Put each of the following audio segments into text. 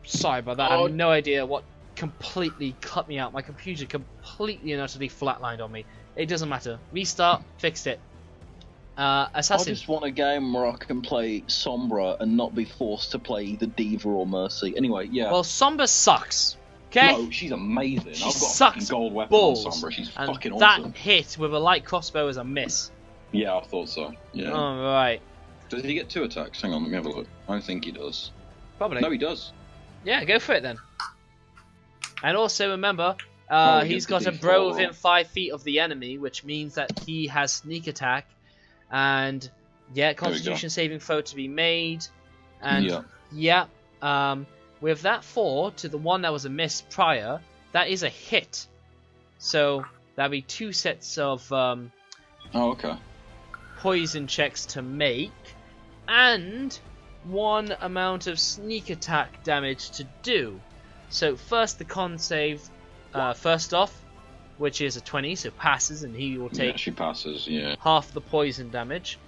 Sorry about that. I have no idea what completely cut me out. My computer completely and utterly flatlined on me. It doesn't matter. Restart. Fixed it. Assassin. I just want a game where I can play Sombra and not be forced to play either Diva or Mercy. Anyway, yeah. Well, Sombra sucks. Okay? No, she's amazing. She I've got sucks a fucking gold weapon balls. on Sombra. She's and fucking that awesome. hit with a light crossbow is a miss. Yeah, I thought so. Yeah. Alright. Does he get 2 attacks? Hang on, let me have a look. I don't think he does. Probably. No, he does. Yeah, go for it then. And also remember, he he's gets got the a bro D4 within roll. 5 feet of the enemy, which means that he has sneak attack. And yeah, Constitution saving throw to be made. And yeah, with that 4 to the one that was a miss prior, that is a hit. So that'll be 2 sets of poison checks to make, and 1 amount of sneak attack damage to do. So first the con save, first off, which is a 20, so passes, and he will take she passes, yeah. half the poison damage.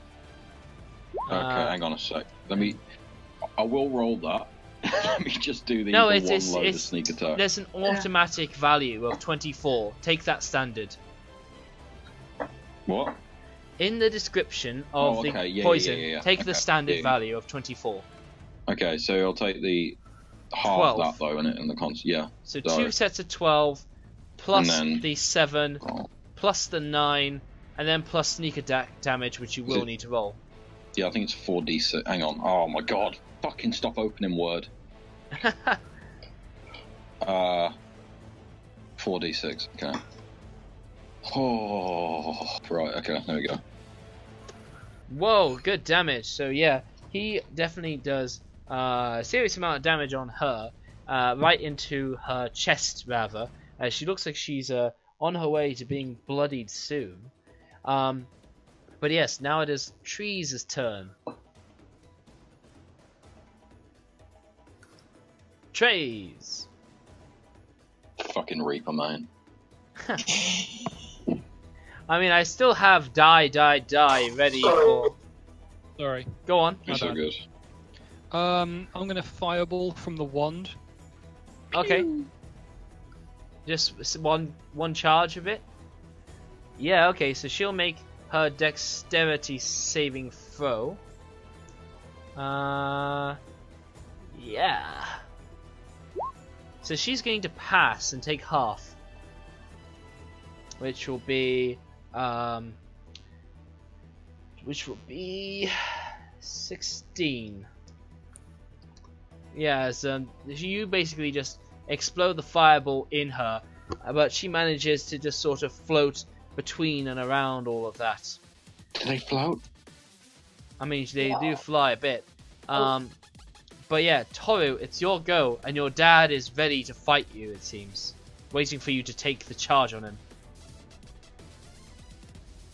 Okay, hang on a sec. I will roll that. Let me just do the No, one it's load of sneak attack. There's an automatic value of 24. Take that standard. What? In the description of the poison, take the standard value of 24. Okay, so I'll take the half of that though, in the cons. Yeah. So 2 sets of 12, plus then the 7, plus the 9, and then plus sneak attack damage, which you will need to roll. Yeah, I think it's 4d6. Hang on. Oh my god. Fucking stop opening Word. 4d6. Okay. Oh, right. Okay. There we go. Whoa, good damage. So yeah, he definitely does a serious amount of damage on her, right into her chest rather. She looks like she's on her way to being bloodied soon. But yes, now it is Trees' turn. Trees. Fucking Reaper, man. I mean, I still have die ready for. Sorry. Go on. You're so good. I'm gonna fireball from the wand. Okay. Just one charge of it. Yeah. Okay. So she'll make her dexterity saving throw. Yeah. So she's going to pass and take half, which will be 16. Yeah, so you basically just explode the fireball in her, but she manages to just sort of float between and around all of that. Do they float? I mean, they do fly a bit. But yeah, Toruh, it's your go, and your dad is ready to fight you, it seems. Waiting for you to take the charge on him.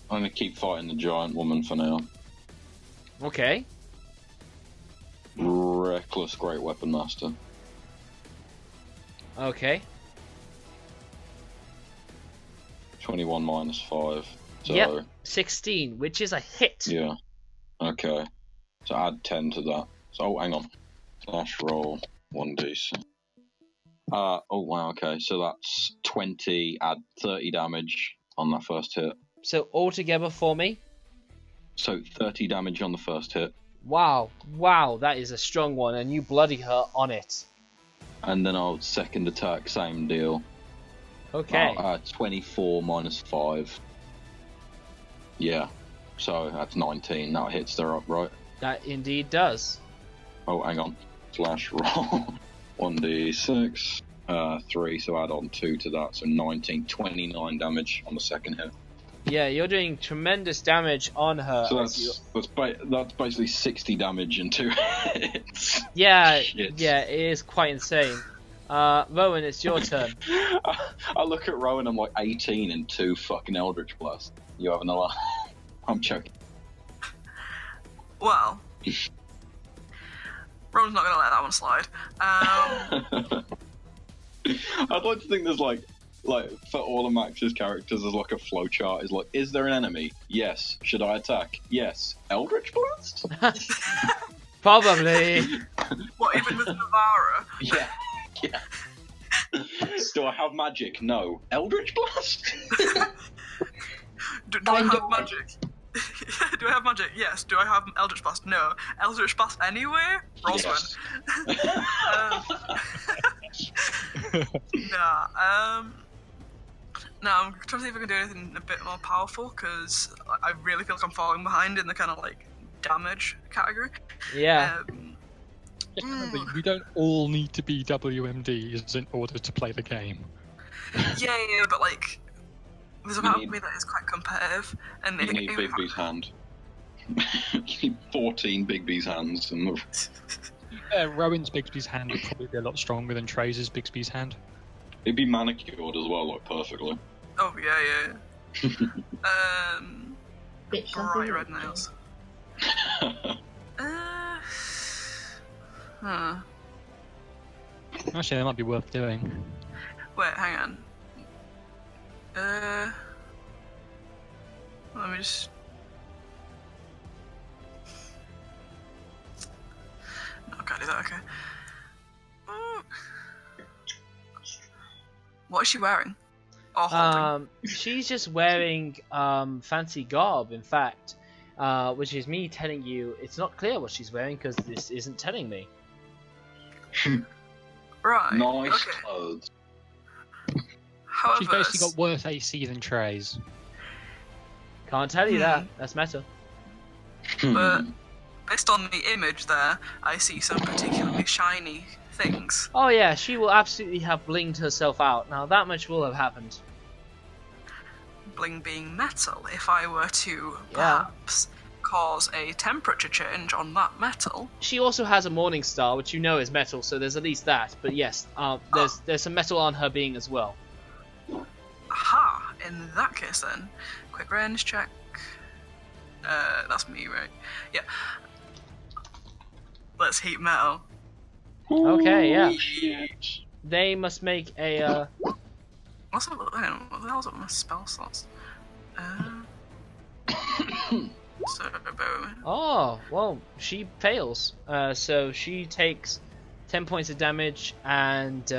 I'm gonna keep fighting the giant woman for now. Okay. Reckless Great Weapon Master. Okay. 21 minus 5. So, yep, 16, which is a hit. Yeah. Okay. So add 10 to that. So, hang on. Slash roll 1d6. Oh wow, okay. So that's 20, add 30 damage on that first hit. So altogether for me? So 30 damage on the first hit. Wow, that is a strong one, and you bloody her on it. And then I'll second attack, same deal. Okay. 24 minus 5. Yeah. So that's 19. That hits her up, right? That indeed does. Oh, hang on. Slash roll 1d6. 3, so add on 2 to that, so 19, 29 damage on the second hit. Yeah, you're doing tremendous damage on her. So that's basically 60 damage in 2 hits. Yeah, Shit. Yeah, it is quite insane. Rowan, it's your turn. I look at Rowan, I'm like 18 and 2 fucking Eldritch Blast. You having a laugh? I'm joking. Well, Rowan's not going to let that one slide. I'd like to think there's like for all of Max's characters, there's like a flowchart. Is like, is there an enemy? Yes. Should I attack? Yes. Eldritch Blast? Probably. What, even with Navara? Yeah. Do I have magic? No. Eldritch Blast? Do I Find have a way. magic? Do I have magic? Yes. Do I have Eldritch Blast? No. Eldritch Blast anywhere? Roswin. Yes. Nah. No, I'm trying to see if I can do anything a bit more powerful, because I really feel like I'm falling behind in the kind of like damage category. Yeah. We don't all need to be WMDs in order to play the game. Yeah, but like, there's a You part need- of me that is quite competitive, and You need Bigby's hand. You need 14 Bigby's hands. And Rowan's Bigsby's hand would probably be a lot stronger than Trace's Bigsby's hand. it'd be manicured as well, like perfectly. Oh yeah. Bitch, Bright red nails. Huh. Actually, that might be worth doing. Wait, hang on. Let me just. No, I can't do that. Okay. What is she wearing? Or holding? She's just wearing fancy garb, in fact, which is me telling you it's not clear what she's wearing because this isn't telling me. Right. Nice Okay. clothes. However, She's basically got worse AC than Trace. Can't tell you that. That's meta. but based on the image there, I see some particularly shiny things. Oh yeah, she will absolutely have blinged herself out. Now that much will have happened. Bling being metal. If I were to Yeah. perhaps cause a temperature change on that metal, She also has a morning star, which you know is metal, so there's at least that. But yes, there's some metal on her being as well. aha! In that case, then, quick range check. That's me, right? Yeah. Let's heat metal. Okay, yeah. Shit. They must make a. What's up? Hang on, what the hell's up with my spell slots? So, bear with me. Oh, well, she fails. So she takes 10 points of damage, and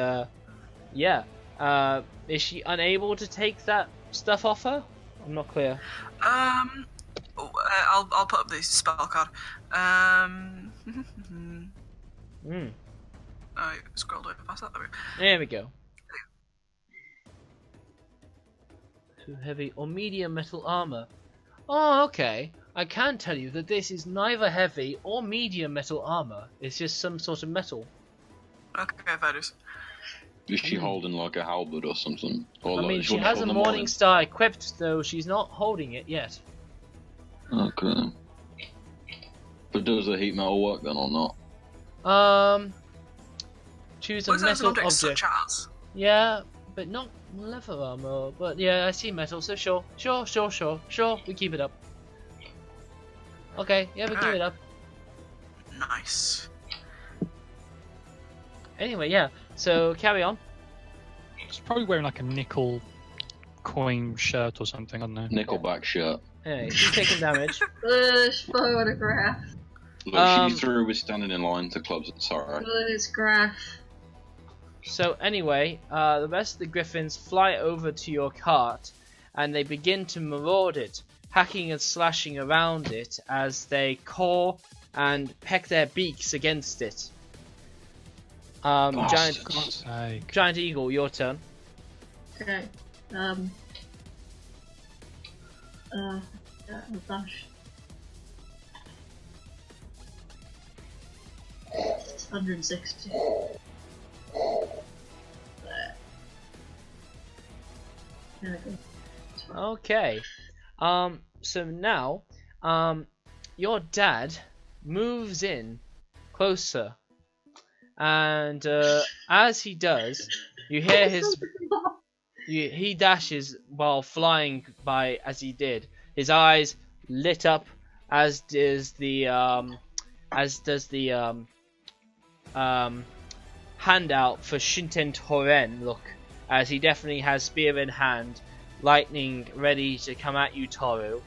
yeah. Is she unable to take that stuff off her? I'm not clear. I'll put up the spell card. I scrolled over past that. There we go. There we go. Too heavy or medium metal armor. Oh, okay. I can tell you that this is neither heavy or medium metal armor. It's just some sort of metal. Okay, that is. Is she holding like a halberd or something? Or I like, mean, is she one has for a the morning star equipped, though she's not holding it yet. Okay. But does the heat metal work then or not? Choose a What is metal objects object. such as? Yeah, but not leather armor. But yeah, I see metal, so sure, we keep it up. Okay, yeah, we keep it up. Nice. Anyway, yeah, so carry on. She's probably wearing like a nickel coin shirt or something, I don't know. Nickelback shirt. Anyway, she's taking damage. Photograph. Look, she threw was standing in line to clubs at Sorrow. Photograph. So anyway, the rest of the Griffins fly over to your cart, and they begin to maraud it, hacking and slashing around it as they caw and peck their beaks against it. Bastards. For God's sake. Giant Eagle, your turn. Okay. Yeah, dash. 160. There. There we go. Okay. So now, your dad moves in closer, and as he does, you hear his. He dashes while flying by as he did. His eyes lit up, as does the handout for Shinten Toren look, as he definitely has spear in hand, lightning ready to come at you, Toruh.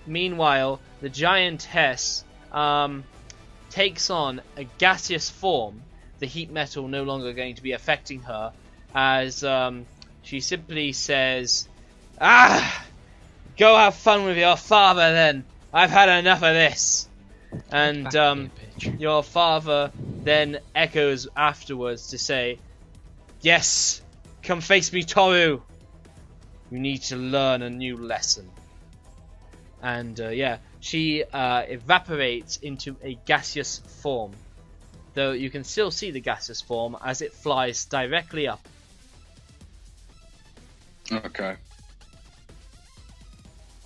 Meanwhile, the giantess takes on a gaseous form, the heat metal no longer going to be affecting her, as she simply says, "Ah, go have fun with your father then. I've had enough of this." And Back here, bitch. your father then echoes afterwards to say, "Yes, come face me, Toruh. You need to learn a new lesson." And yeah, she evaporates into a gaseous form, though you can still see the gaseous form as it flies directly up. Okay.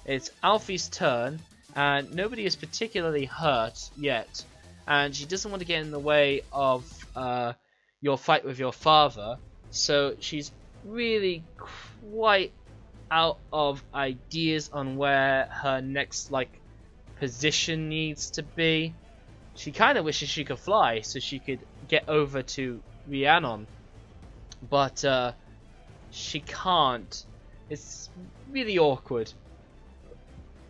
It's Alfie's turn, and nobody is particularly hurt yet, and she doesn't want to get in the way of your fight with your father, so she's really quite out of ideas on where her next position needs to be. She kind of wishes she could fly so she could get over to Rhiannon, but she can't. It's really awkward.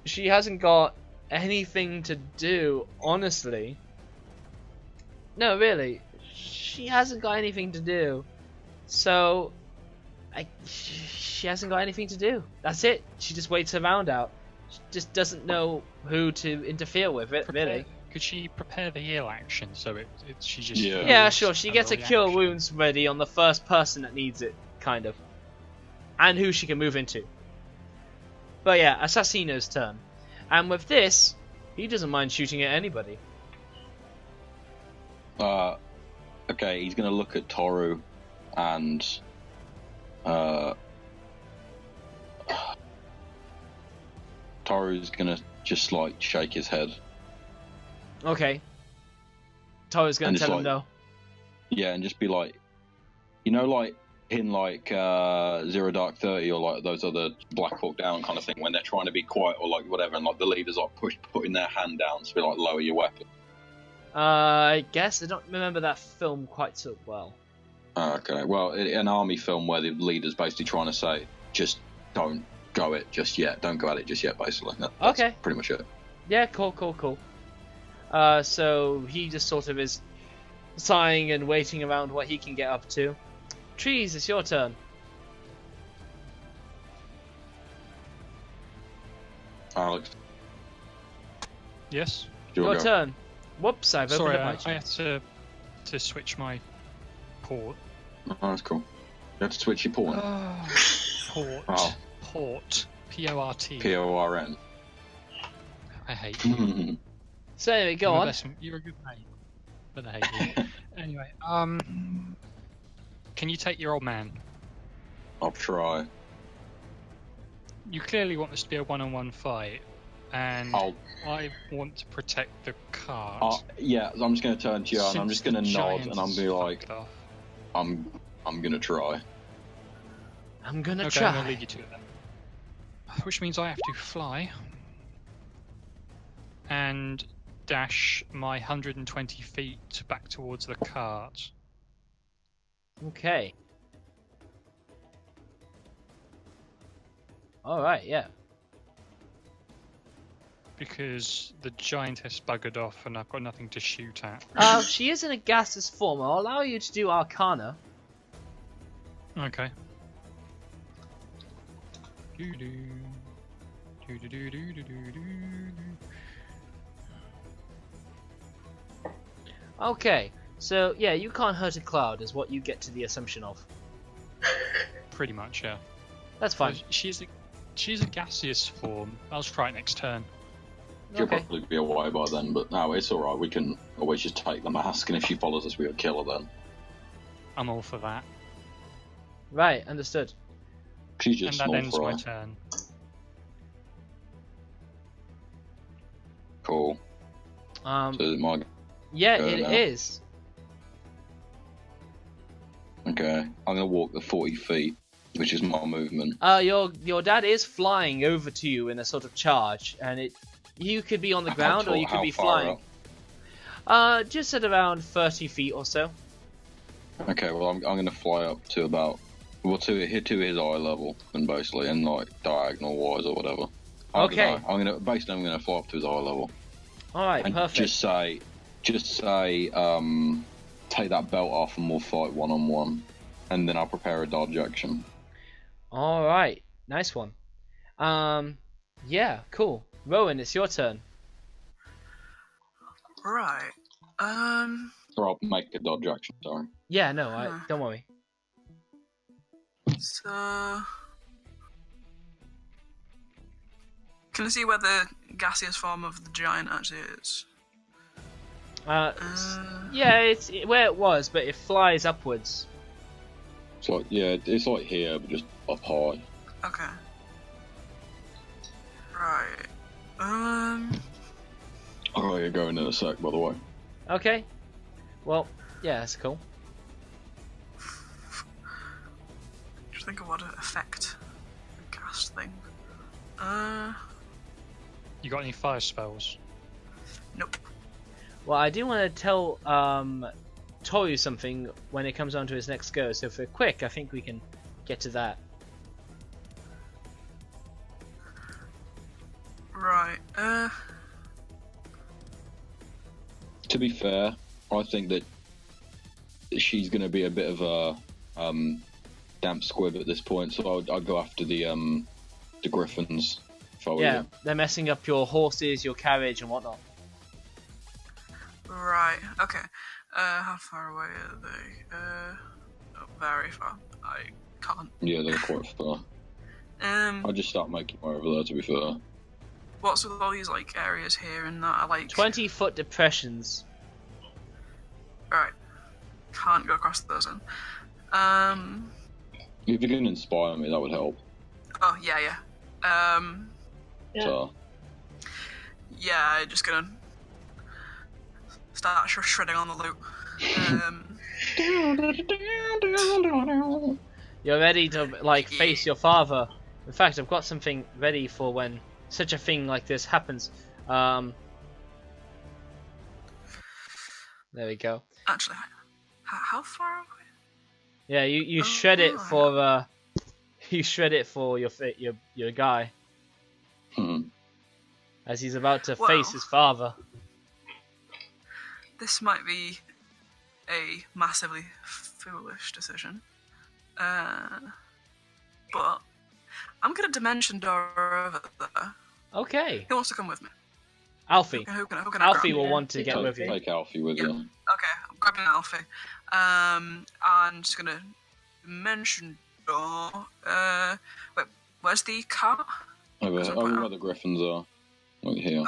She hasn't got anything to do, honestly. No, really. She hasn't got anything to do. So, she hasn't got anything to do. That's it. She just waits her round out. She just doesn't know who to interfere with it, really. Could she prepare the heal action so she just... Yeah. Yeah, heals sure. She as gets a cure reaction? wounds ready on the first person that needs it, kind of. And who she can move into. But yeah, Assassino's turn. And with this, he doesn't mind shooting at anybody. Okay, he's gonna look at Toruh and Toruh's gonna just shake his head. Okay. Toruh's gonna And just tell him no. Yeah, and just be like, in Zero Dark 30 or those other Black Hawk Down kind of thing, when they're trying to be quiet or whatever, and the leaders putting their hand down to be lower your weapon. I guess I don't remember that film quite so well. Okay, well, an army film where the leader's basically trying to say, just don't go it just yet, don't go at it just yet, basically. That's Okay. pretty much it. Yeah, cool. So he just sort of is sighing and waiting around what he can get up to. Trees, it's your turn. Alex, Yes? Your go. turn. Whoops, I've Sorry, opened up my I had to switch my port. Oh, that's cool. You have to switch your port. Port. Oh. Port. P-O-R-T. P-O-R-N. I hate you. So anyway, go on. You're a good mate. But I hate you. Anyway, can you take your old man? I'll try. You clearly want this to be a one-on-one fight, and I'll I want to protect the cart. yeah, I'm just going to turn to you and I'm just going to nod and I'm going to be like, Fucked off. I'm going to try. I'm gonna Okay, I'm try. gonna leave you to it then. Which means I have to fly and dash my 120 feet back towards the cart. Okay. Alright, yeah. Because the giantess buggered off and I've got nothing to shoot at. She is in a gaseous form. I'll allow you to do Arcana. Okay. Doo-doo. Doo-doo-doo-doo-doo-doo-doo. Okay, so yeah, you can't hurt a cloud is what you get to the assumption of. Pretty much, yeah. That's fine. She's a gaseous form. I'll try it next turn. She'll Okay. probably be away by then, but no, it's alright. We can always just take the mask, and if she follows us, we'll kill her then. I'm all for that. Right, understood. She's And just that small ends for my her. turn. Cool. So is it my... Yeah, go it now. is. Okay, I'm going to walk the 40 feet, which is my movement. Your dad is flying over to you in a sort of charge, and you could be on the ground or you could How be far flying. up? Just at around 30 feet or so. Okay, well, I'm going to fly up to about... Well, to his eye level, and basically, and diagonal wise or whatever. I don't Okay. know. I'm gonna fly up to his eye level. Alright, And perfect. just say, Just say, take that belt off and we'll fight one-on-one. And then I'll prepare a dodge action. Alright, nice one. Yeah, cool. Rowan, it's your turn. Right. Or I'll make a dodge action, sorry. Yeah, no, don't worry. So, can I see where the gaseous form of the giant actually is? Yeah, it's where it was, but it flies upwards. It's like, yeah, it's like here, but just up high. Okay. Right. Oh, you're going in a sec, by the way. Okay. Well, yeah, that's cool. Just think of what would affect the gas thing. You got any fire spells? Nope. Well, I do want to tell Toruh something when it comes on to his next go, so if we're quick, I think we can get to that. Right. To be fair, I think that she's going to be a bit of a damp squib at this point, so I'd go after the Griffons. If I were Yeah, you. they're messing up your horses, your carriage, and whatnot. Right. Okay. How far away are they? Not very far. I can't. Yeah, they're quite far. I'd just start making my way over there, to be fair. What's with all these like areas here and that? I like 20-foot depressions. Right. Can't go across those then. If you can inspire me, that would help. Oh yeah, yeah. Yeah. So, Yeah, I'm just gonna start shredding on the loot. You're ready to like face your father. In fact, I've got something ready for when such a thing like this happens. There we go. Actually, how far away? Yeah, you Oh, shred it right. for you shred it for your guy as he's about to Well. face his father. This might be a massively foolish decision. But I'm gonna dimension door over there. Okay, Who wants to come with me? Alfie. Who can I Alfie grab? will Yeah, want to get take with you. take Alfie with you. Okay, I'm grabbing Alfie. I'm just gonna dimension door. Wait, where's the cart? Over Where's it over put where out? the Griffons are. Right here.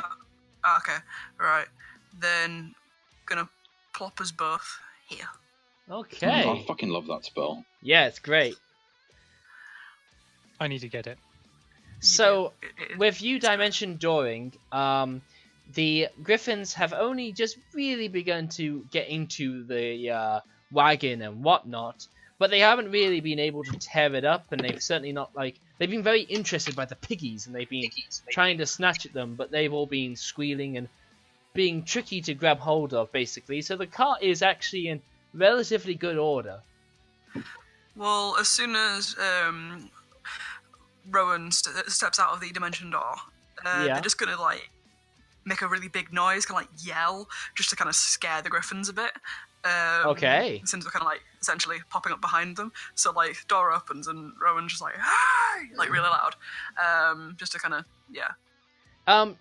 Okay, right. Then gonna plop us both here. Okay. I fucking love that spell. Yeah, it's great. I need to get it. So, It- with you dimension dooring, the Griffons have only just really begun to get into the wagon and whatnot, but they haven't really been able to tear it up, and they've certainly not they've been very interested by the piggies, and they've been trying to snatch at them, but they've all been squealing and being tricky to grab hold of, basically. So the cart is actually in relatively good order. Well, as soon as Rowan steps out of the dimension door, Yeah. they're just gonna like make a really big noise, kind of like yell, just to kind of scare the Griffons a bit. Okay. Since we're kind of like essentially popping up behind them, so like door opens and Rowan's just like "Hi!" like really loud, just to kind of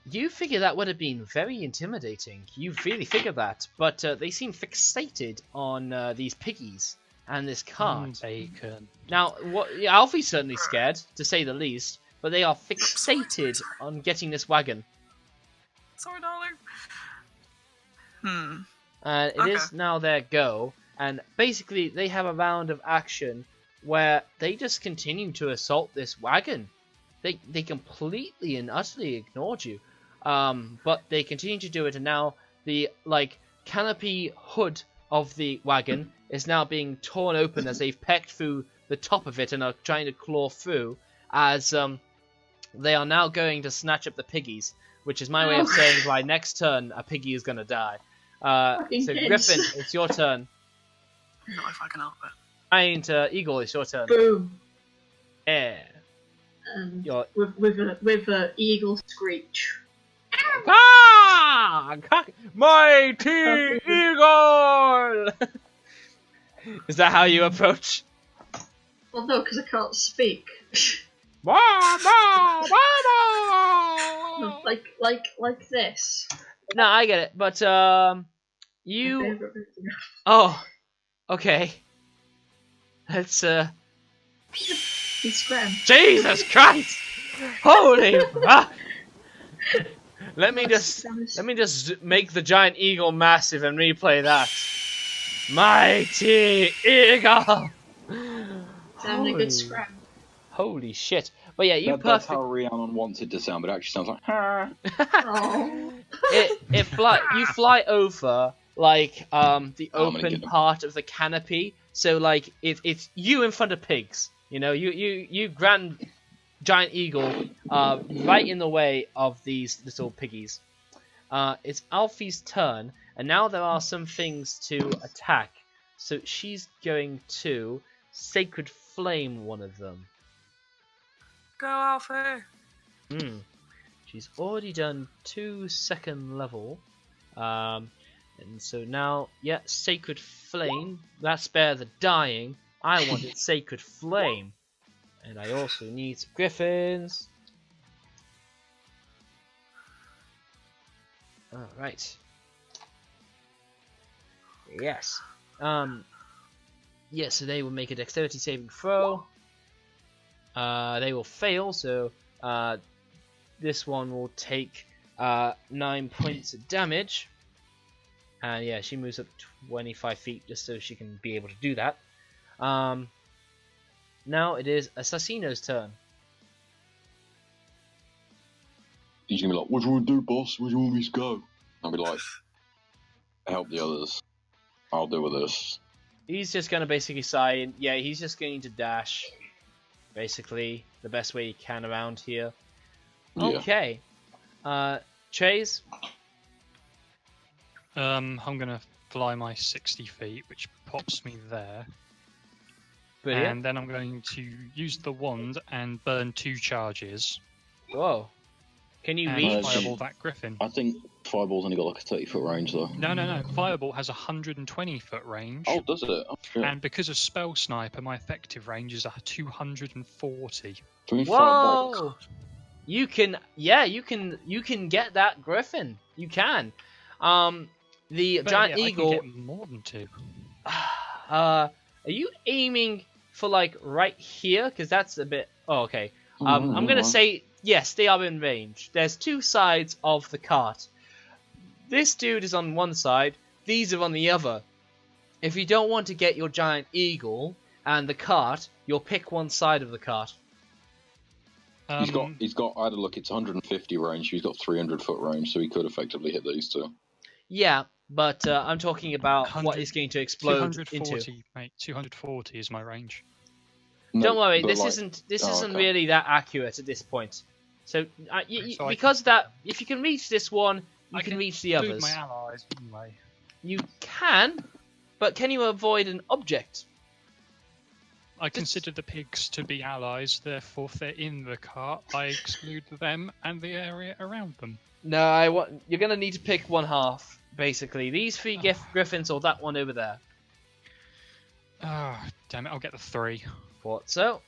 You figure that would have been very intimidating. You really figure that, but they seem fixated on these piggies and this cart. Bacon. Now, Alfie's certainly scared, to say the least, but they are fixated on getting this wagon. Sorry, darling. And it is now their go, and basically they have a round of action where they just continue to assault this wagon. They completely and utterly ignored you, but they continue to do it, and now the canopy hood of the wagon is now being torn open as they've pecked through the top of it and are trying to claw through, as they are now going to snatch up the piggies, which is my way of saying by next turn a piggy is going to die. So kids. Griffin, it's your turn. Not if I can help it. And Eagle, it's your turn. Boom. Yeah. And Your with a eagle screech. ah! Ah! Mighty eagle! Is that how you approach? Well, no, because I can't speak. like this. No, I get it, but you. My favourite bit to go. Oh, okay. Let's It's scram. Jesus Christ! Holy fuck! Let me just make the giant eagle massive and replay that. Mighty eagle. Sound a good scram. Holy shit! But yeah, you That's how perfect. Rhiannon wants it to sound, but it actually sounds like. Ha. Oh. You fly over like the I'm gonna open get 'em. part of the canopy, so like it's you in front of pigs. You know, you grand giant eagle right in the way of these little piggies. It's Alfie's turn, and now there are some things to attack. So she's going to Sacred Flame one of them. Go, Alfie. She's already done 2 second level. And so now, yeah, Sacred Flame. That's spare the dying. I wanted Sacred Flame. And I also need some Griffons. Alright. Yes. Yeah, so they will make a dexterity saving throw. They will fail, so this one will take 9 points of damage. And yeah, she moves up 25 feet just so she can be able to do that. Now it is Assassino's turn. He's gonna be like, "What do you want to do, boss? Where do you want me to go?" I'll be like, "Help the others. I'll deal with this." He's just going to basically sigh, and yeah, he's just going to dash. Basically, the best way he can around here. Yeah. Okay. Chase? I'm gonna fly my 60 feet, which pops me there. Brilliant. And then I'm going to use the wand and burn 2 charges. Whoa. Can you And reach? fireball that griffin. I think Fireball's only got like a 30-foot range though. No. Fireball has a 120-foot range. Oh, does it? Oh, shit. And because of Spell Sniper, my effective range is a 240. Can we fireball? Whoa! You can, yeah, you can get that griffin. You can. The But giant yeah, eagle. I can get more than 2. Are you aiming for like right here? Because that's a bit. Oh, okay. I'm gonna say yes. They are in range. There's 2 sides of the cart. This dude is on one side. These are on the other. If you don't want to get your giant eagle and the cart, you'll pick one side of the cart. He's got. I had a look. It's 150 range. He's got 300-foot range, so he could effectively hit these 2. Yeah, but I'm talking about what 100 is going to explode 240, into. mate. 240 is my range. No, Don't worry, but this like- isn't okay. really that accurate at this point. So, So because that, if you can reach this one, you I can can reach the Include others. my allies anyway. You can, but can you avoid an object? I consider the pigs to be allies, therefore if they're in the cart, I exclude them and the area around them. No, you're gonna need to pick one half. Basically, these 3 griffins or that one over there. Ah, damn it, I'll get the 3. Thought so.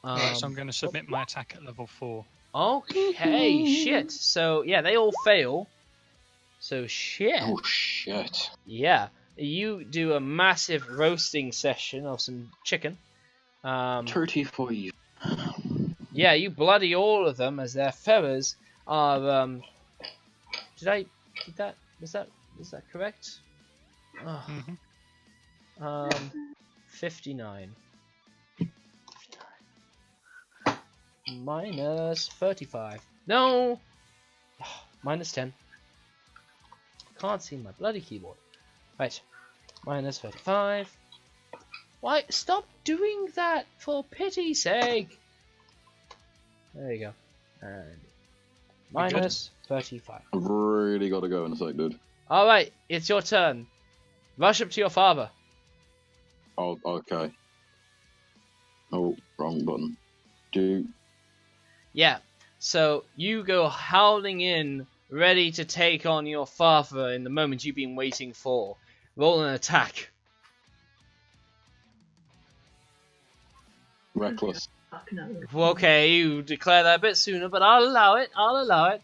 Right, so I'm going to submit my attack at level 4. Okay, shit. So yeah, they all fail. So shit. Oh shit! Yeah, you do a massive roasting session of some chicken. 35. Yeah, you bloody all of them as their feathers are. Was that correct? Oh. Mhm. 59. Minus 35. No! Minus 10. Can't see my bloody keyboard. Right. Minus 35. Why? Stop doing that, for pity's sake! There you go. And minus 35. I've really got to go in a sec, dude. Alright, it's your turn. Rush up to your father. Oh, okay. Oh, wrong button. Do. Yeah, so you go howling in ready to take on your father in the moment you've been waiting for. Roll an attack. Reckless. Fuck no. Okay, you declare that a bit sooner, but I'll allow it. I'll allow it.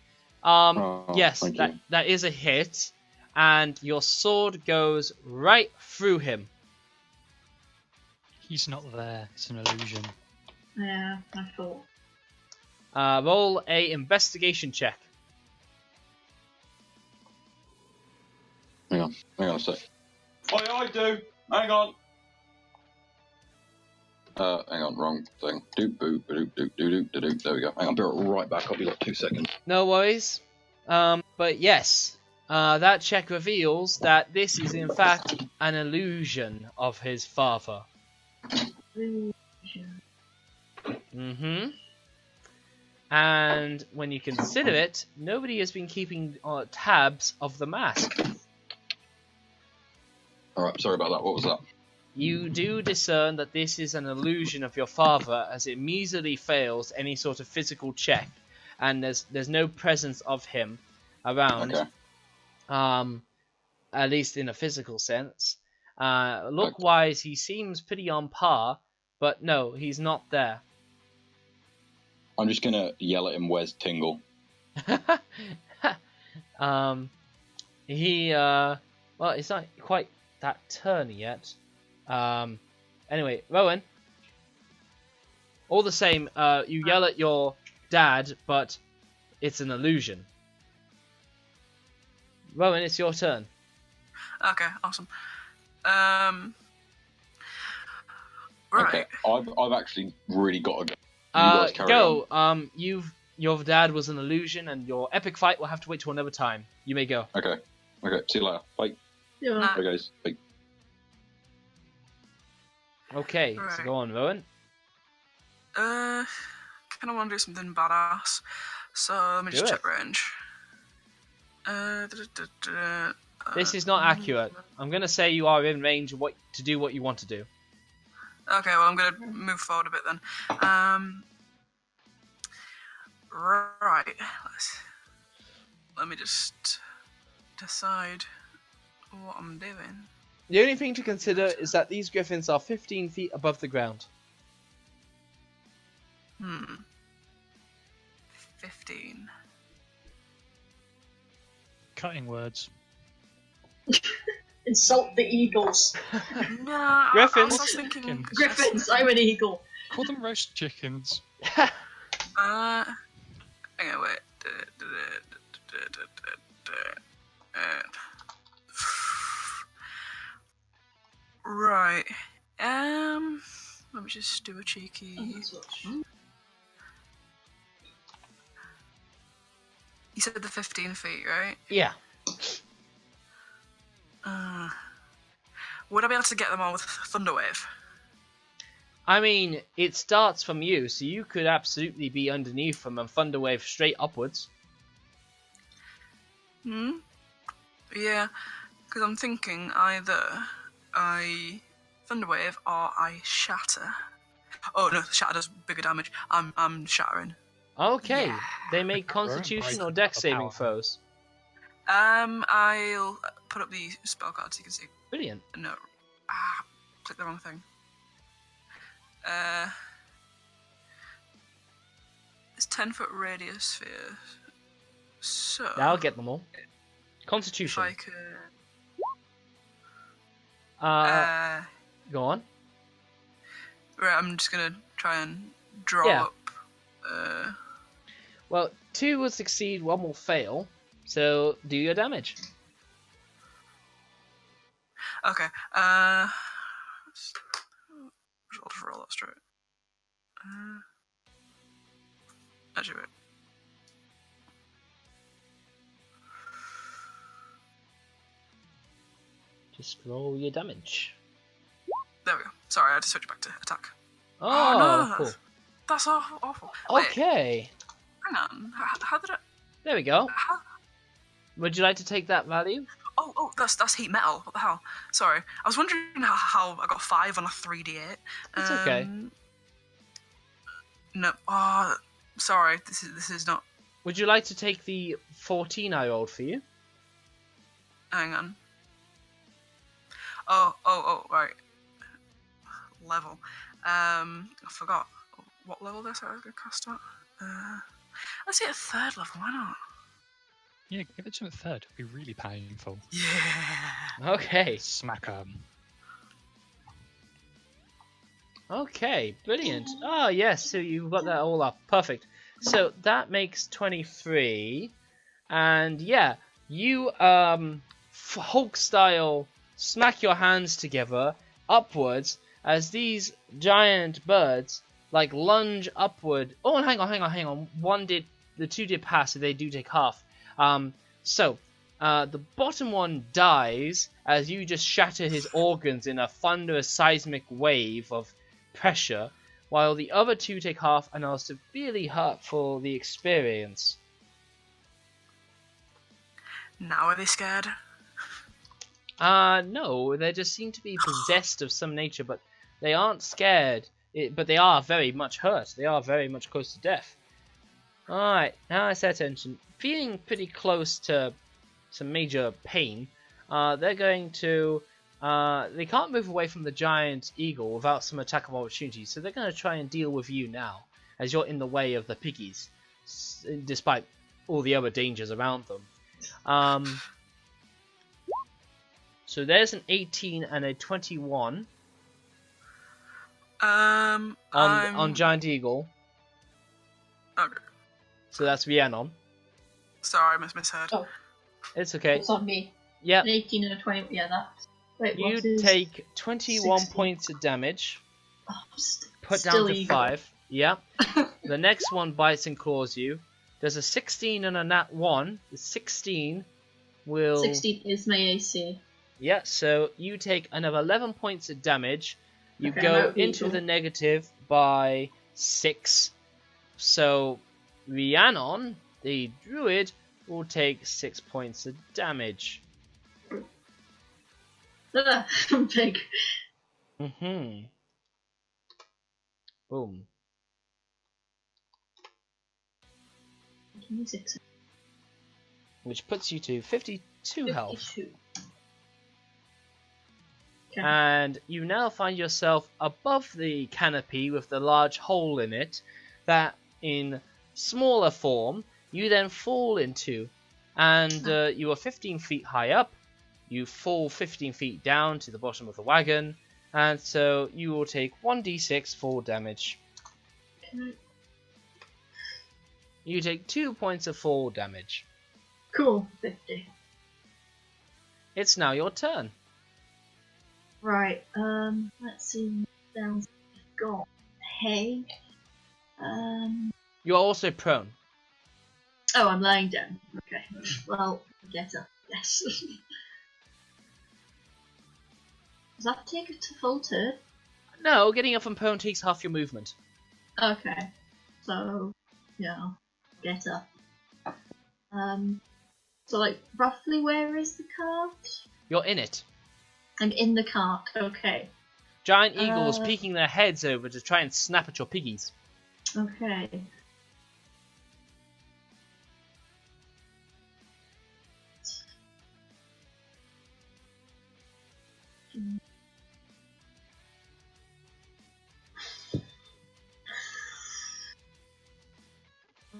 Yes, thank you. that is a hit, and your sword goes right through him. He's not there. It's an illusion. Yeah, I thought. Roll a investigation check. Hang on a sec. I do. Hang on. Hang on, wrong thing. Doop boop doop doop doop doop doop. There we go. Hang on, be right back. I'll be like 2 seconds. No worries. But yes, that check reveals that this is in fact an illusion of his father. Mm-hmm. And when you consider it, nobody has been keeping tabs of the mask. Alright, sorry about that. What was that? You do discern that this is an illusion of your father, as it measly fails any sort of physical check, and there's no presence of him around. Okay. At least in a physical sense. Look-wise, he seems pretty on par, but no, he's not there. I'm just gonna yell at him, where's Tingle? Well, it's not quite that turn yet. Anyway, Rowan. All the same, you yell at your dad, but it's an illusion. Rowan, it's your turn. Okay, awesome. Right. Okay, I've actually really got to go. You guys carry on. Go. Your dad was an illusion, and your epic fight will have to wait till another time. You may go. Okay, see you later. Bye. Yeah. Bye, guys. Bye. Okay, so Right. go on, Rowan. Kind of want to do something badass. So let me just Do check it. range. This is not accurate. I'm gonna say you are in range of to do what you want to do. Okay, well I'm gonna move forward a bit then. Right. Let me just decide what I'm doing. The only thing to consider is that these griffins are 15 feet above the ground. 15. Cutting words. Insult the eagles. No, Griffins. I was thinking. Griffins, I'm an eagle. Call them roast chickens. Hang on, wait. Right. Let me just do a cheeky. You said the 15 feet, right? Yeah. Would I be able to get them all with Thunderwave? I mean, it starts from you, so you could absolutely be underneath them and thunderwave straight upwards. Yeah, because I'm thinking either I Thunderwave or I Shatter. Oh no, Shatter does bigger damage. I'm shattering. Okay, Yeah. they make Constitution or Dex saving throws. I'll put up the spell card so you can see. Brilliant. No, click the wrong thing. It's 10-foot radius sphere. So Now I'll get them all. if Constitution. I could, Go on. right, I'm just gonna try and draw Yeah. up. Well, 2 will succeed, 1 will fail. So do your damage. Okay. I'll just roll that straight. Actually, wait. Just roll your damage. There we go. Sorry, I had to switch back to attack. Oh, no, cool. That's awful. Wait, Okay. hang on. How did I? There we go. How, Would you like to take that value? oh, that's heat metal. What the hell? Sorry, I was wondering how I got 5 on a 3d8. It's okay. No. Oh, sorry. This is not would you like to take the 14 I rolled for you? Hang on. Oh, right. Level. I forgot. What level did I say I was going to cast at? Let's see at 3rd level, why not? Yeah, give it to him at 3rd. It'd be really painful. Yeah. Okay. Smack 'em. Okay, brilliant. Oh, yes, so you've got that all up. Perfect. So that makes 23. And yeah, you Hulk style smack your hands together upwards as these giant birds like lunge upward. Oh, hang on. The two did pass, so they do take half. The bottom one dies as you just shatter his organs in a thunderous seismic wave of pressure, while the other two take half and are severely hurt for the experience. Now are they scared? No, they just seem to be possessed of some nature, but they aren't scared. But they are very much hurt. They are very much close to death. Alright, now I set attention. Feeling pretty close to some major pain, they're going to... they can't move away from the giant eagle without some attack of opportunity, so they're going to try and deal with you now, as you're in the way of the piggies, despite all the other dangers around them. So there's an 18 and a 21 on Giant Eagle. Okay. So that's Rhiannon. Sorry, I misheard. Oh, It's okay. it's on me. Yep. An 18 and a 20. Yeah, that's. Wait, You what is... take 21 16? points of damage. Oh, Put down still to eagle. 5. Yep. The next one bites and claws you. There's a 16 and a nat 1. The 16 will... 16 is my AC. Yeah, so you take another 11 points of damage. You Okay, go I'm out into eagle. the negative by 6. So Rhiannon, the druid, will take 6 points of damage. I'm big. Mm-hmm. Boom. Give me 6. Which puts you to 52 health. 52. Okay. And you now find yourself above the canopy with the large hole in it that in smaller form you then fall into. And you are 15 feet high up. You fall 15 feet down to the bottom of the wagon. And so you will take 1d6 fall damage. Okay. You take 2 points of fall damage. Cool. 50. It's now your turn. Right, let's see what else we've got. Hay. You are also prone. Oh, I'm lying down. Okay. Well, get up. Yes. Does that take it to full turn? No, getting up from prone takes half your movement. Okay. So, yeah, I'll get up. So, like, roughly where is the cart? You're in it. I'm in the cart. Okay. Giant eagles peeking their heads over to try and snap at your piggies. Okay.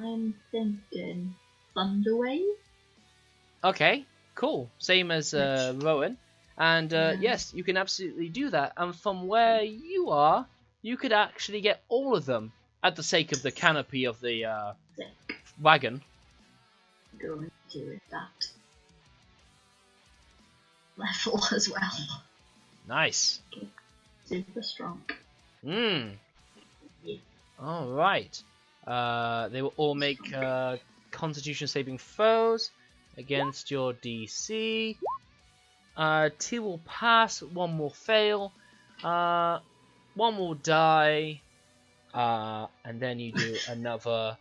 I'm thinking Thunderwave. Okay, cool. Same as Rowan. And yes, you can absolutely do that. And from where you are, you could actually get all of them at the sake of the canopy of the wagon. Going to do that level as well. Nice. Super strong. Yeah. Alright. They will all make Constitution saving throws against your DC. 2 will pass, 1 will fail, 1 will die, and then you do another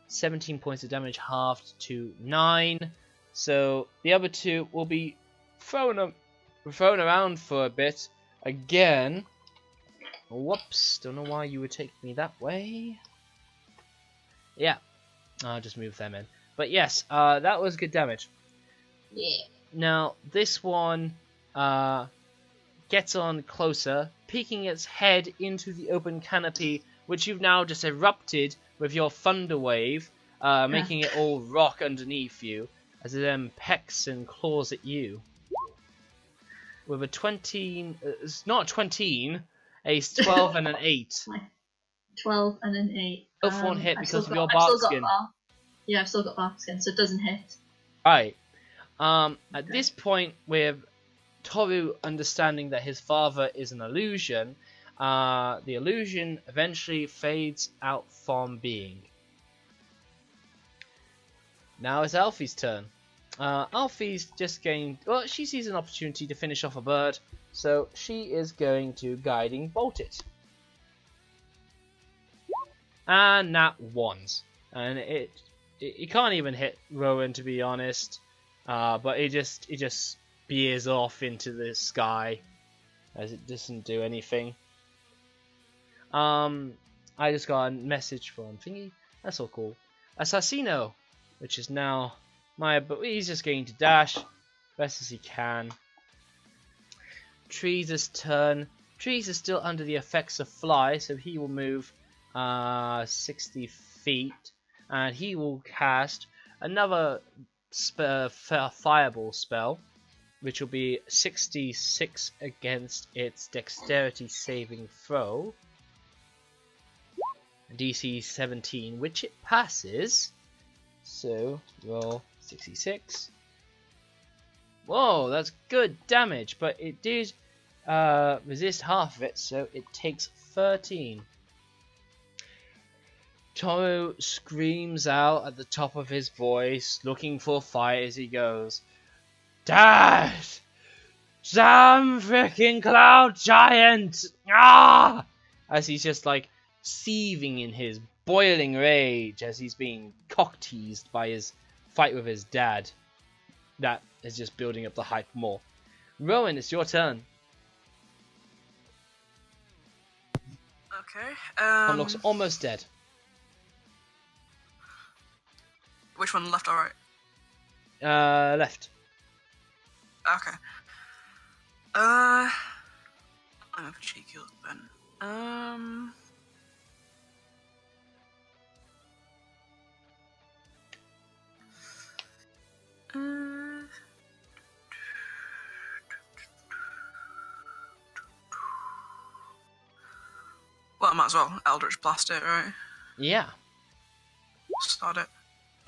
17 points of damage halved to 9. So the other 2 will be thrown around for a bit again. Whoops, don't know why you would take me that way. Yeah, I'll just move them in. But yes, that was good damage. Yeah. Now, this one gets on closer, peeking its head into the open canopy, which you've now just erupted with your thunder wave, making it all rock underneath you, as it then pecks and claws at you. With a 20, it's not a 20, a 12 and an 8. 12 and an 8. Both won't hit because of your I've still bark got skin. Yeah, I've still got bark skin, so it doesn't hit. Right. At this point, with Toruh understanding that his father is an illusion, the illusion eventually fades out from being. Now it's Alfie's turn. Alfie's just going. Well, she sees an opportunity to finish off a bird, so she is going to guiding bolt it. And that ones, and it can't even hit Rowan, to be honest. But it just spears off into the sky as it doesn't do anything. I just got a message from Thingy. That's all cool. Assassino, which is now but he's just going to dash best as he can. Trees' turn. Trees is still under the effects of fly, so he will move 60 feet, and he will cast another fireball spell, which will be 66 against its dexterity saving throw. DC 17, which it passes. So roll 66. Whoa, that's good damage, but it did resist half of it, so it takes 13. Toruh screams out at the top of his voice, looking for a fight as he goes, "Dad! Some freaking cloud giant! Ah!" As he's just like seething in his boiling rage as he's being cock-teased by his fight with his dad. That is just building up the hype more. Rowan, it's your turn. Okay. One looks almost dead. Which one, left or right? Left. Okay. I'm a cheeky look then. Well, I might as well Eldritch Blast it, right? Yeah. Start it.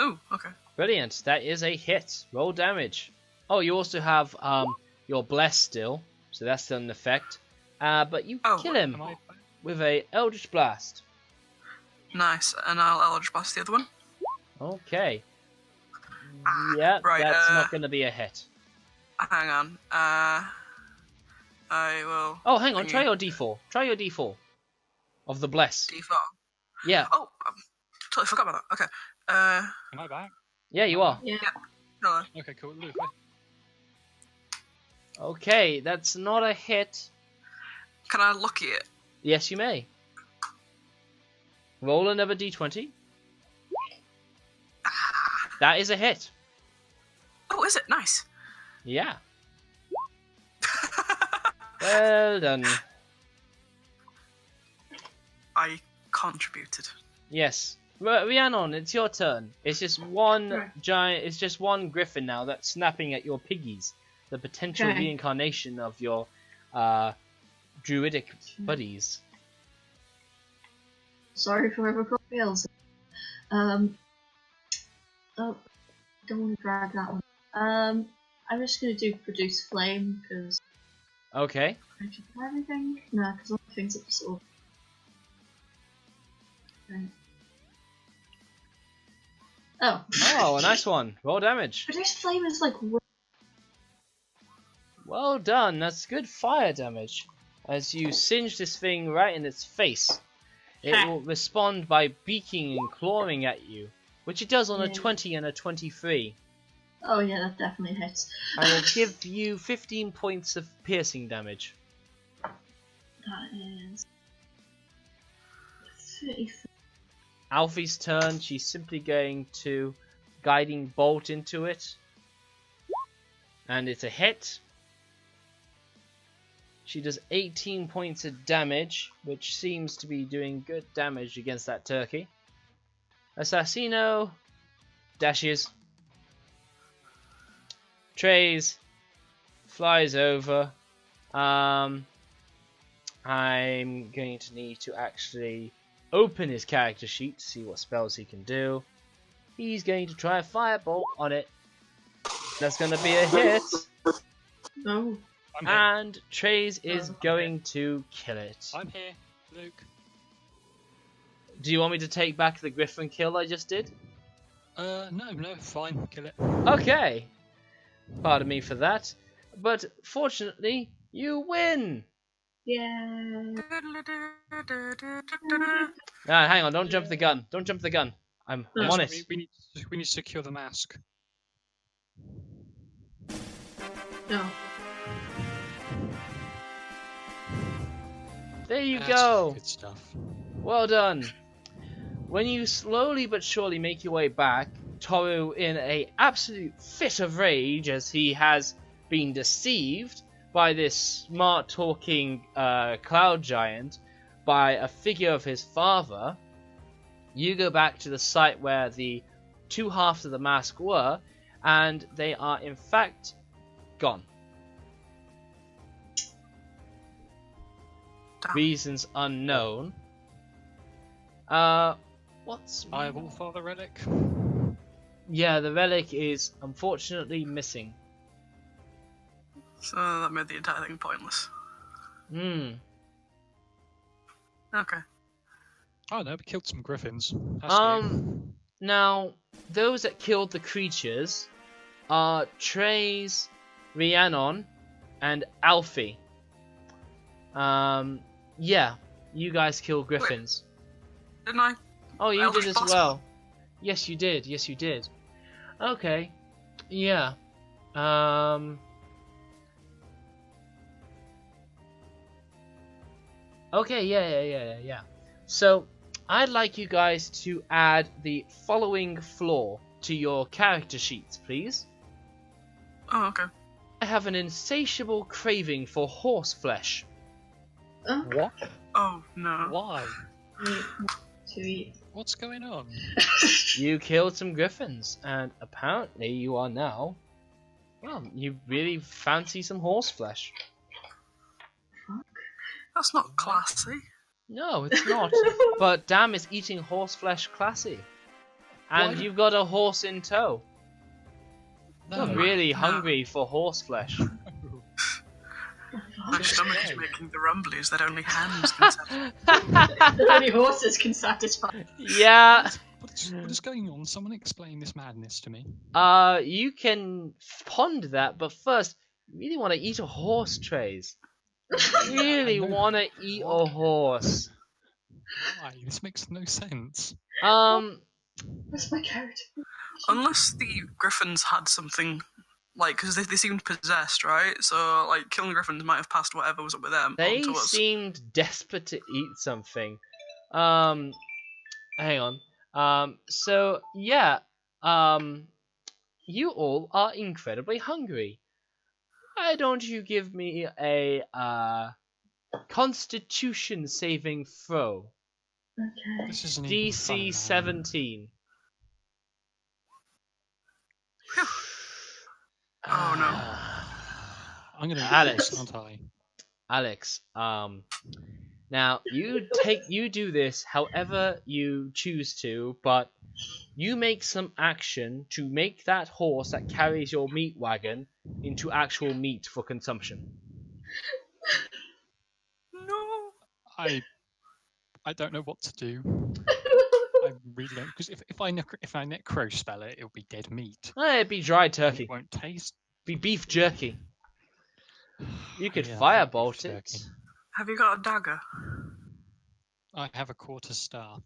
Ooh, okay. Brilliant. That is a hit. Roll damage. Oh, you also have your bless still, so that's still an effect. But you kill him with a Eldritch Blast. Nice, and I'll Eldritch Blast the other one. Okay. Yeah, right, that's not going to be a hit. Hang on. I will. Oh, hang on. Try your D4. Try your D4 of the bless. D4. Yeah. Oh, I totally forgot about that. Okay. Am I back? Yeah, you are. Yeah. Hello. Okay, cool. Luke, Okay, that's not a hit. Can I lucky it? Yes, you may. Roll another D20. That is a hit. Oh, is it? Nice. Yeah. Well done. I contributed. Yes. Rhiannon, it's your turn. It's just one giant. It's just one griffin now that's snapping at your piggies. The potential reincarnation of your druidic buddies. Sorry for whoever brought meals. Oh, don't want to drag that one. I'm just gonna do produce flame because. Okay. Can I check everything? No, because all the things are sort of. Okay. Oh. Oh, a nice one. Roll damage. Produce flame is like. Well done. That's good fire damage. As you singe this thing right in its face, it will respond by beaking and clawing at you, which it does on a 20 and a 23. Oh yeah, that definitely hits. I will give you 15 points of piercing damage. That is 34. Alfie's turn. She's simply going to guiding bolt into it. And it's a hit. She does 18 points of damage, which seems to be doing good damage against that turkey. Assassino dashes. Trays flies over. I'm going to need to actually open his character sheet to see what spells he can do. He's going to try a firebolt on it. That's going to be a hit. No. I'm here. And Trays is going to kill it. I'm here, Luke. Do you want me to take back the Griffin kill I just did? No, fine, kill it. Okay. Pardon me for that. But fortunately, you win! Yeah. Hang on, don't jump the gun. Don't jump the gun. I'm No. on it. We need to secure the mask. No. There you That's go. Good stuff. Well done. When you slowly but surely make your way back, Toruh, in a absolute fit of rage as he has been deceived by this smart talking cloud giant, by a figure of his father, you go back to the site where the two halves of the mask were, and they are in fact gone. Damn. Reasons unknown. What's I will father relic. Yeah, the relic is unfortunately missing. So that made the entire thing pointless. Hmm. Okay. Oh no, we killed some griffins. Now, those that killed the creatures are Trays, Rhiannon, and Alfie. Yeah, you guys killed griffins. Didn't I? Oh, you Alfie did as possible? well. Yes, you did. Yes, you did. Okay. Yeah. Okay, yeah. So, I'd like you guys to add the following flaw to your character sheets, please. Oh, okay. I have an insatiable craving for horse flesh. What? Oh, no. Why? Meat to eat. What's going on? You killed some griffins, and apparently you are now... Well, you really fancy some horse flesh. That's not classy. No, it's not. But damn, is eating horse flesh classy. And Why? you've got a horse in tow. No. You're really No. hungry for horse flesh. My stomach is making the rumblies that only hands can satisfy. Only horses can satisfy. Yeah. What is going on? Someone explain this madness to me. You can ponder that, but first, you really want to eat a horse, Trays. Really want to eat a horse. Why? This makes no sense. Where's my character? Unless the griffins had something, like, because they seemed possessed, right? So, like, killing griffins might have passed whatever was up with them They onto us. seemed desperate to eat something. Hang on. So yeah. You all are incredibly hungry. Why don't you give me a Constitution saving throw? Okay. This isn't even fun, DC man. 17. Oh, no. I'm gonna Alex. this, aren't I? Alex, now you do this however you choose to, but you make some action to make that horse that carries your meat wagon into actual meat for consumption. No. I don't know what to do. I really don't, because if I necro spell it, it'll be dead meat. It'd be dry And turkey. it won't taste. Be beef jerky. You could Yeah, firebolt beef it. jerky. Have you got a dagger? I have a quarter staff.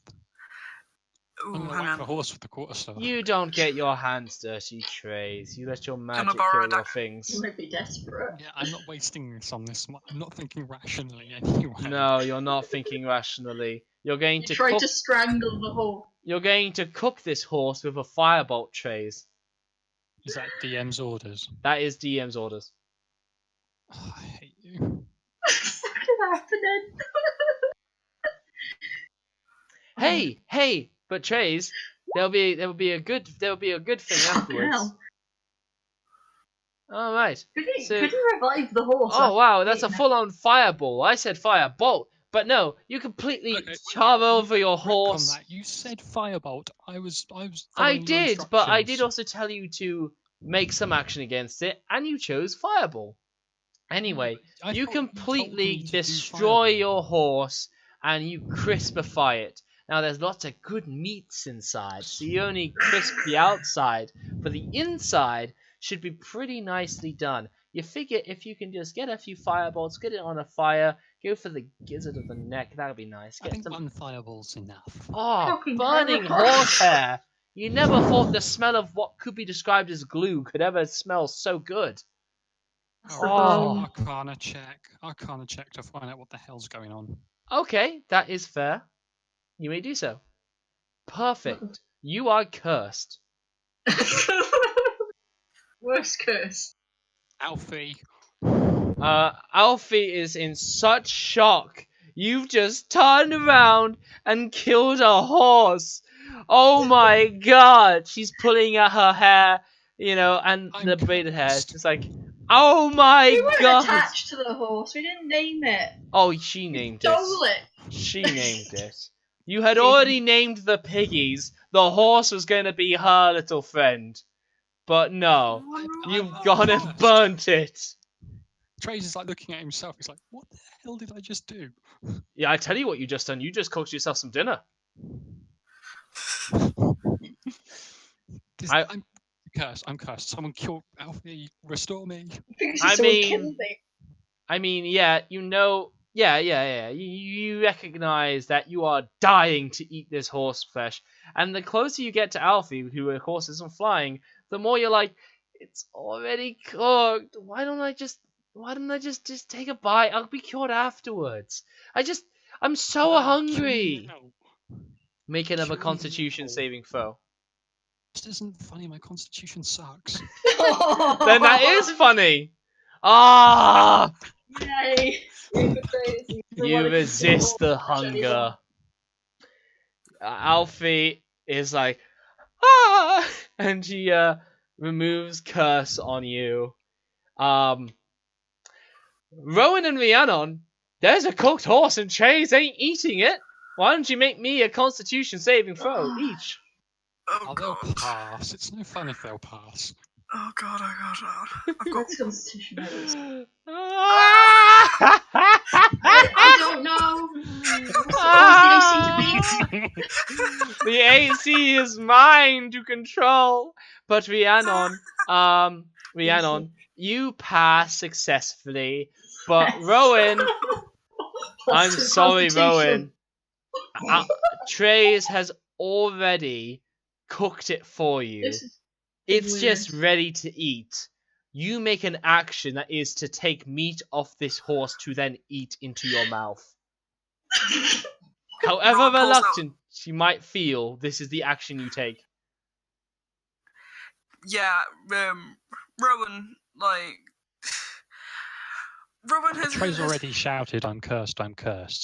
I'm Ooh, gonna hang whack the on. horse with the quarterstaff. You don't get your hands dirty, Trays. You let your magic borrow kill a your deck? things. You might be desperate. Yeah, I'm not wasting this on this. I'm not thinking rationally anyway. No, you're not thinking rationally. You're going You to tried cook. to strangle the horse. You're going to cook this horse with a firebolt, Trays. Is that DM's orders? That is DM's orders. Oh, I hate you. What's happening? Hey, but Trays, there'll be a good thing afterwards. Hell. All right. Could you revive the horse? Oh wow, after that's a eating it? full-on fireball. I said firebolt, but no, you completely Okay, char over your Retcon horse. that. You said firebolt. I was. I following your did, but I did instructions. also tell you to make some action against it, and you chose fireball. Anyway, I you thought told completely me to do destroy fireball. your horse, and you crispify it. Now there's lots of good meats inside, so you only crisp the outside, but the inside should be pretty nicely done. You figure if you can just get a few fireballs, get it on a fire, go for the gizzard of the neck, that would be nice. I Get think some... one fireball's enough. Oh, Fucking burning horrifying. horsehair! You never thought the smell of what could be described as glue could ever smell so good. Alright, Oh. Arcana check. Arcana check to find out what the hell's going on. Okay, that is fair. You may do so. Perfect. You are cursed. Worst curse. Alfie. Alfie is in such shock. You've just turned around and killed a horse. Oh my god. She's pulling at her hair, and I'm the braided hair. It's cursed. just like, oh my We weren't god. attached to the horse. We didn't name it. Oh, she named it. Stole it. She named it. You had already named the piggies. The horse was going to be her little friend. But no, you've gone and burnt it. Trace is like looking at himself. He's like, what the hell did I just do? Yeah, I tell you what you just done. You just cooked yourself some dinner. I'm cursed. I'm cursed. Someone killed Alfie. Restore me. I mean, yeah, yeah. You recognize that you are dying to eat this horse flesh, and the closer you get to Alfie, who of course isn't flying, the more you're like, it's already cooked. Why don't I just take a bite? I'll be cured afterwards. I'm so hungry. Make another Kill me Constitution now. saving throw. This isn't funny. My constitution sucks. Then that is funny. Ah! Yay! You resist the hunger. Alfie is like, ah! And she removes curse on you. Rowan and Rhiannon, there's a cooked horse and Chase ain't eating it. Why don't you make me a Constitution saving throw each? Oh Oh, they'll god. pass. It's no fun if they'll pass. Oh god. I've got. What's Constitution is? I I don't know. What's the AC to be? The AC is mine to control. But Rhiannon, you pass successfully. But Rowan, I'm Plus two sorry, Constitution. Rowan. Trace has already cooked it for you. This is It's weird. just ready to eat. You make an action that is to take meat off this horse to then eat into your mouth. However Rowan pulls out- reluctant you might feel, this is the action you take. Yeah, Rowan, Rowan has. Trey's already shouted, I'm cursed,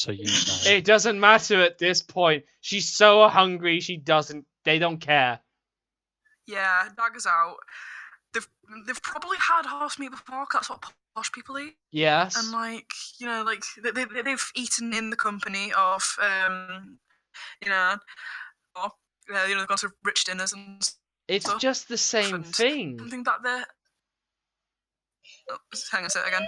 so you know. It doesn't matter at this point. She's so hungry, they don't care. Yeah, daggers out. They've probably had horse meat before, 'cause that's what posh people eat. Yes. And they've eaten in the company of they've gone to rich dinners and It's stuff. just the same And thing. Something that they're. Oh, hang on a sec again.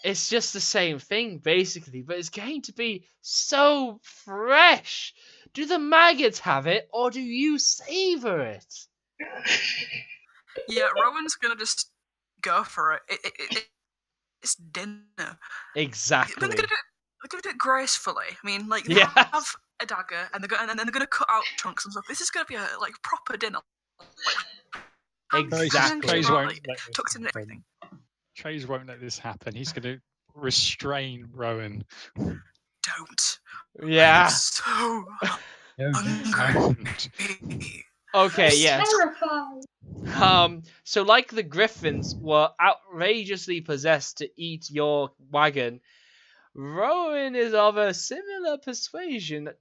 It's just the same thing, basically, but it's going to be so fresh. Do the maggots have it, or do you savor it? Yeah, Rowan's gonna just go for it. It's dinner. Exactly. They're going to do it gracefully. I mean, like, they Yes. have a dagger, and and then they're going to cut out chunks and stuff. This is going to be a proper dinner. Exactly. Trays won't Like, let this tucked in happen. everything. Trays won't let this happen. He's going to restrain Rowan. Don't. Yeah. I'm so hungry. Okay, yes. Terrified. So like the Griffons were outrageously possessed to eat your wagon, Rowan is of a similar persuasion that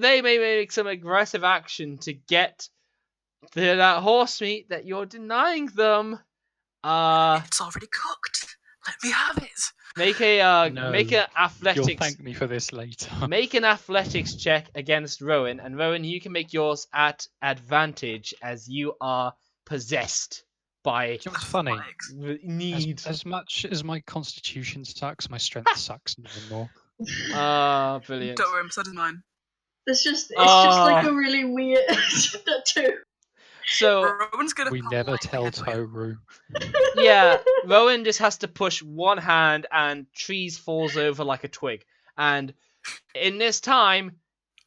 they may make some aggressive action to get that horse meat that you're denying them. It's already cooked. Let me have it. Make a No, make an You'll athletics thank me for this later. make an athletics check against Rowan, and Rowan, you can make yours at advantage as you are possessed by Do you know what's funny? Legs. need. As much as my constitution sucks, my strength sucks even more. Brilliant. Don't worry, so does mine. It's just like Oh. a really weird too. So Rowan's gonna We politely never tell head wheel. Toruh. yeah, Rowan just has to push one hand, and trees falls over like a twig. And in this time,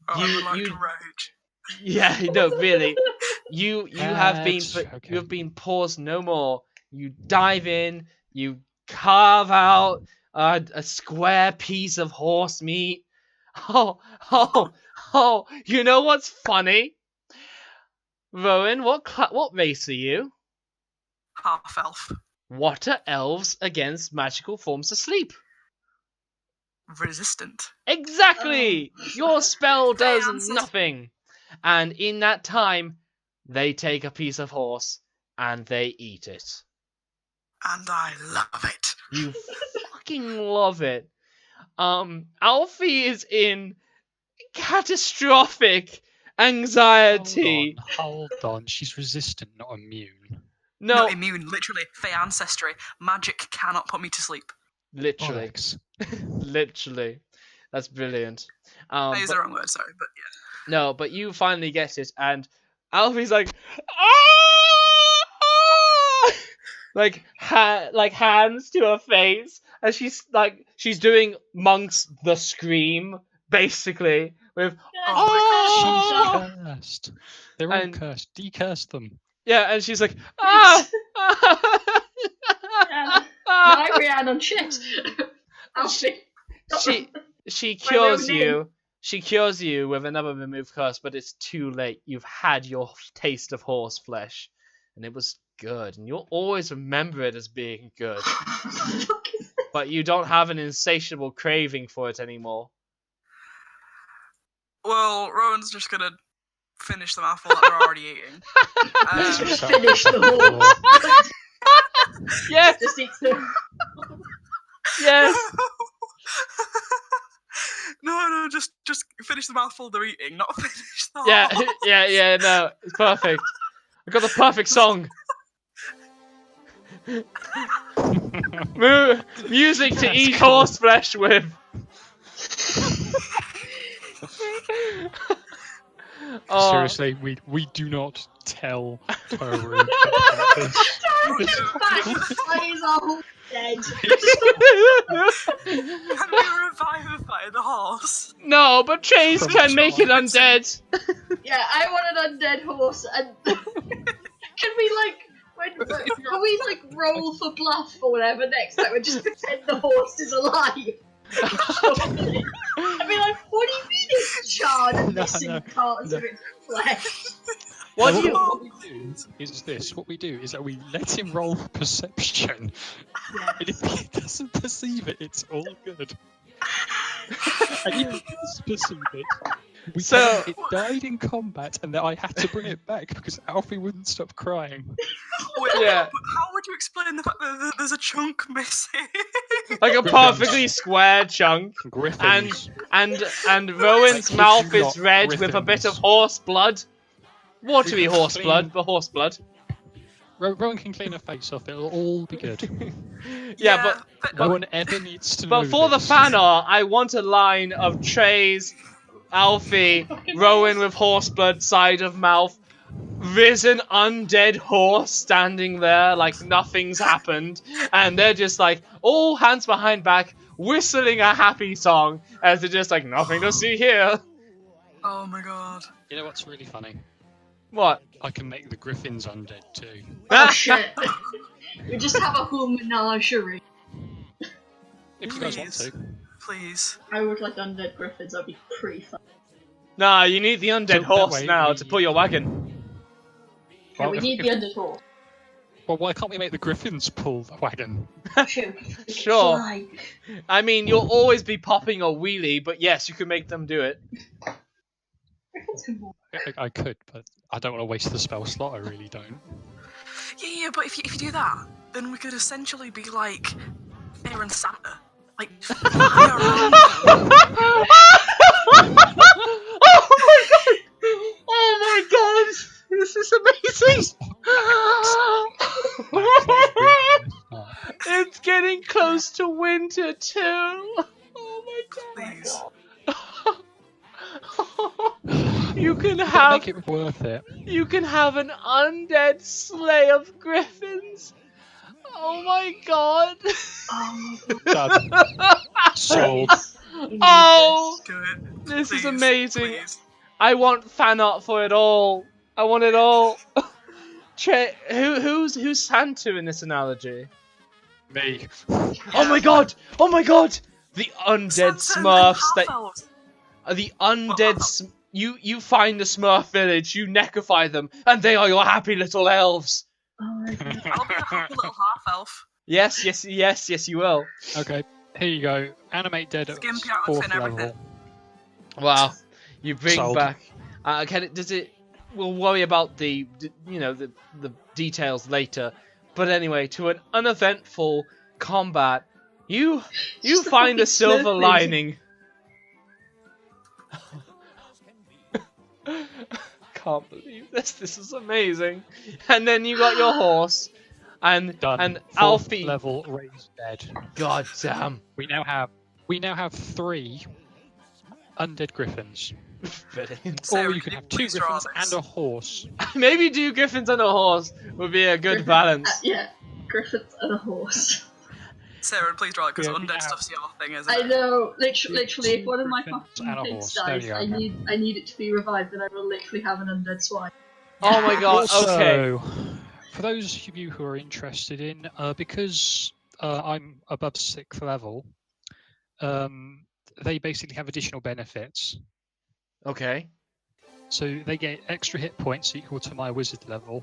Oh, You- I'm like you- to rage. yeah, no, really, you have been That's okay. you have been paused no more. You dive in, you carve out a square piece of horse meat. Oh! You know what's funny? Rowan, what race are you? Half elf. What are elves against magical forms of sleep? Resistant. Exactly! Your spell does ancestors. nothing. And in that time, they take a piece of horse and they eat it. And I love it. You fucking love it. Alfie is in catastrophic anxiety. Hold on. She's resistant, not immune. No, Not immune, literally. Fey ancestry. Magic cannot put me to sleep. literally. Bollocks. Literally. That's brilliant. That is But- the wrong word, sorry, but yeah. No, but you finally get it, and Alfie's like, "Ah!" like hands to her face, and she's doing Monk's The Scream, basically, with Oh She's cursed. They're all And- cursed. Decurse them. yeah, and she's like, ah. No, Rihanna, shit. Alfie. She My real cures name. you. She cures you with another remove curse, but it's too late. You've had your taste of horse flesh, and it was good, and you'll always remember it as being good. But you don't have an insatiable craving for it anymore. Well, Rowan's just gonna finish the mouthful that we're already eating. Just finish the horse. Yes, Just eat the. yes. No, just finish the mouthful they're eating, not finish the Yeah, horse. yeah. No, it's perfect. I got the perfect song. Music to eat horse flesh with. Oh, Seriously, we do not tell Toruh about this. He's all dead. Can we revivify the horse? no, but Trace From can make it Charles. undead. Yeah, I want an undead horse, and can we can we roll for bluff or whatever next time and just pretend the horse is alive? I'd be like, what do you mean it's charred and No, missing no, parts no. of its flesh? What No, do you? what we do is this. What we do is that we let him roll for perception, and if he doesn't perceive it, it's all good. And if he does perceive it, we So- tell him it died in combat, and that I had to bring it back because Alfie wouldn't stop crying. Wait, Yeah. but how would you explain the fact that there's a chunk missing? Like a perfectly square chunk, Griffons. and Rowan's kid mouth you is not, red with a bit of Griffons. horse blood. Watery You can horse clean- blood, but horse blood. Rowan can clean her face off. It'll all be good. Yeah, but No one ever needs to know. But for the this. fan art, I want a line of Trays, Alfie, Rowan with horse blood, side of mouth, risen undead horse standing there like nothing's happened, and they're just like all hands behind back, whistling a happy song as they're just like, nothing to see here. Oh my god. You know what's really funny? What? I can make the Griffins undead too. Oh shit. We just have a whole menagerie. If you guys want Please. to. Please. I would like undead griffins, that'd be pretty fun. Nah, you need the undead So that horse way now we- to pull your wagon. Yeah, Well, we if- need if- the undead horse. Well, why can't we make the Griffins pull the wagon? Sure. Sure. Fly. I mean, you'll always be popping a wheelie, but yes, you can make them do it. Griffins can walk. I could, but I don't want to waste the spell slot. I really don't. Yeah, but if you do that, then we could essentially be like Fear and Santa. Like, fly around. Oh my god! This is amazing! It's getting close to winter too! Oh my Please. god! You can Make have it worth it. an undead sleigh of griffins! Oh my god! Oh my god. Done. Sold. We need Oh! Do it. This is Please, amazing! Please. I want fan art for it all. I want it all. Who's Santa in this analogy? Me. Oh my god! Oh my god! The undead Santa and Smurfs that half-elves. the undead you find the Smurf village, you necify them, and they are your happy little elves. Oh my god. I'll be a happy little half-elf. Yes, you will. Okay, here you go. Animate dead at Skimpy outfit 4th and everything. level. Wow, you bring Sold. back. Does it? We'll worry about the details later. But anyway, to an uneventful combat, you Just find a fucking silver Smurf lining. Can't believe this. This is amazing. And then you got your horse, and Done. and 4th Alfie. level raised dead. God damn. We now have 3 undead griffins. Brilliant. Sarah, Or you can can you have 2 please draw griffins this? and a horse. Maybe 2 griffins and a horse would be a good balance. Yeah, griffins and a horse. Sarah, please draw it because Yeah, we undead have- stuff's your thing, isn't I it? know, literally, if one of my Griffins fucking and a pigs horse. There dies, you I go. need it to be revived, and I will literally have an undead swine. Oh my god, okay. Also, for those of you who are interested in, because I'm above 6th level, they basically have additional benefits. Okay. So they get extra hit points equal to my wizard level.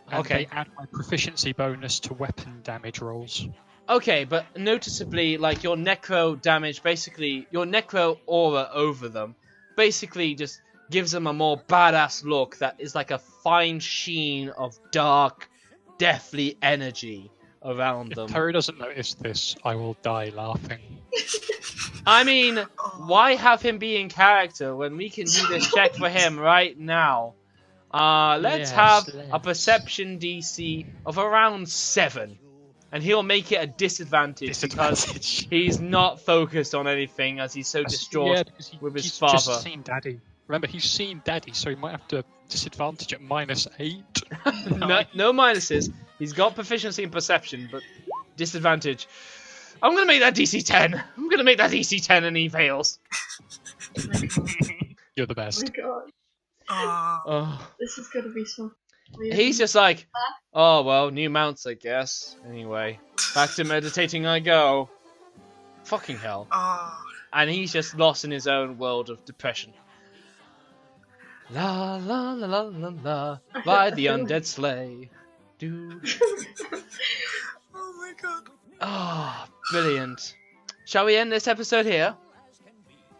And Okay. they add my proficiency bonus to weapon damage rolls. Okay, but noticeably, like, your necro damage, basically, your necro aura over them, basically just gives them a more badass look that is like a fine sheen of dark, deathly energy around If them. Toruh doesn't notice this, I will die laughing. I mean, why have him be in character when we can do this check for him right now? Let's Yes, have a let's. perception DC of around 7. And he'll make it a disadvantage because he's not focused on anything as he's so distraught. Yeah, because with his he's father. just seen Daddy. Remember, he's seen Daddy, so he might have to disadvantage at -8. No minuses. He's got proficiency in perception, but disadvantage. I'm gonna make that DC 10. I'm gonna make that DC 10 and he fails. You're the Oh best. my god, Oh. this is gonna be so weird. He's just like, oh well, new mounts I guess. Anyway, back to meditating I go. Fucking hell. Oh, And he's just lost in his own world of depression. La la la la la la, ride the undead sleigh. Do. oh my god. Oh, brilliant. Shall we end this episode here?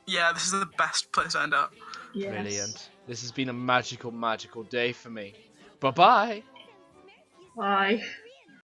Yeah, this is the best place to end up. Yes. Brilliant. This has been a magical, magical day for me. Bye-bye. Bye.